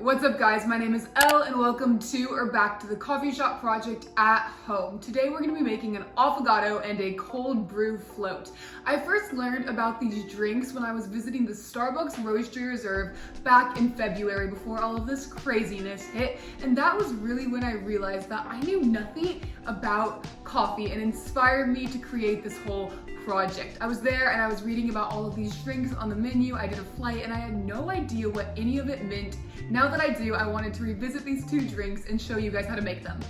What's up guys, my name is Elle and welcome to or back to the coffee shop project at home. Today we're going to be making an affogato and a cold brew float. I first learned about these drinks when I was visiting the Starbucks Roastery Reserve back in February before all of this craziness hit, and that was really when I realized that I knew nothing about coffee and inspired me to create this whole project. I was there and I was reading about all of these drinks on the menu. I did a flight and I had no idea what any of it meant. Now that I do, I wanted to revisit these two drinks and show you guys how to make them.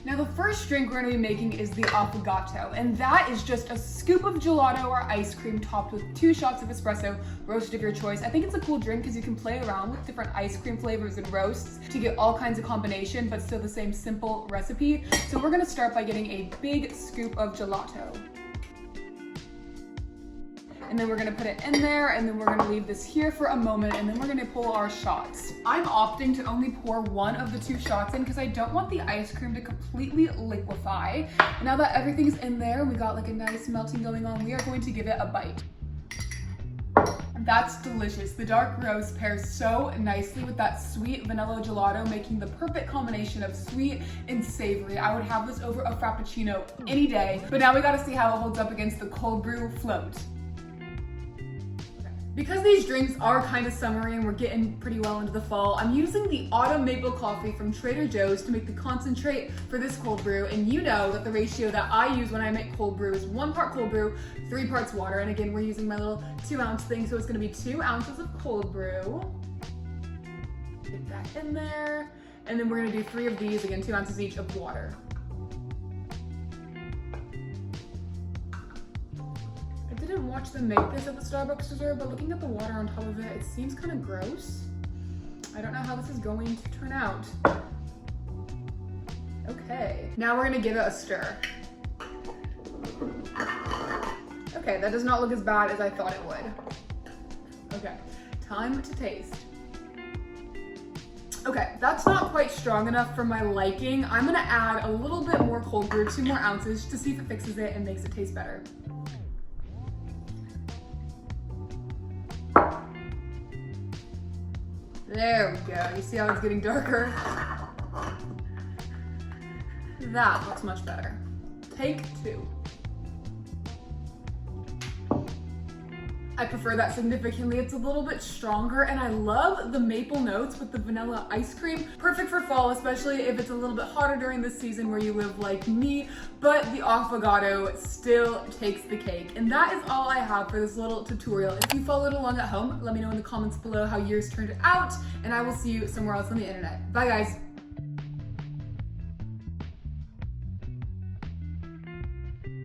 Now the first drink we're going to be making is the Affogato, and that is just a scoop of gelato or ice cream topped with 2 shots of espresso, roasted of your choice. I think it's a cool drink because you can play around with different ice cream flavors and roasts to get all kinds of combination, but still the same simple recipe. So we're going to start by getting a big scoop of gelato. And then we're gonna put it in there, and then we're gonna leave this here for a moment, and then we're gonna pull our shots. I'm opting to only pour 1 of the 2 shots in because I don't want the ice cream to completely liquefy. And now that everything's in there, we got like a nice melting going on, we are going to give it a bite. That's delicious. The dark roast pairs so nicely with that sweet vanilla gelato, making the perfect combination of sweet and savory. I would have this over a Frappuccino any day, but now we gotta see how it holds up against the Cold Brew Float. Because these drinks are kind of summery and we're getting pretty well into the fall, I'm using the autumn maple coffee from Trader Joe's to make the concentrate for this cold brew. And you know that the ratio that I use when I make cold brew is 1 part cold brew, 3 parts water. And again, we're using my little 2-ounce thing, so it's gonna be 2 ounces of cold brew. Get that in there. And then we're gonna do 3 of these, again, 2 ounces each of water. I didn't watch them make this at the Starbucks Reserve, but looking at the water on top of it, it seems kind of gross. I don't know how this is going to turn out. Okay, now we're gonna give it a stir. Okay, that does not look as bad as I thought it would. Okay, time to taste. Okay, that's not quite strong enough for my liking. I'm gonna add a little bit more cold brew, 2 more ounces, to see if it fixes it and makes it taste better. There we go. You see how it's getting darker? That looks much better. Take 2. I prefer that significantly. It's a little bit stronger, and I love the maple notes with the vanilla ice cream. Perfect for fall, especially if it's a little bit hotter during this season where you live like me, but the affogato still takes the cake. And that is all I have for this little tutorial. If you followed along at home, let me know in the comments below how yours turned out, and I will see you somewhere else on the internet. Bye guys.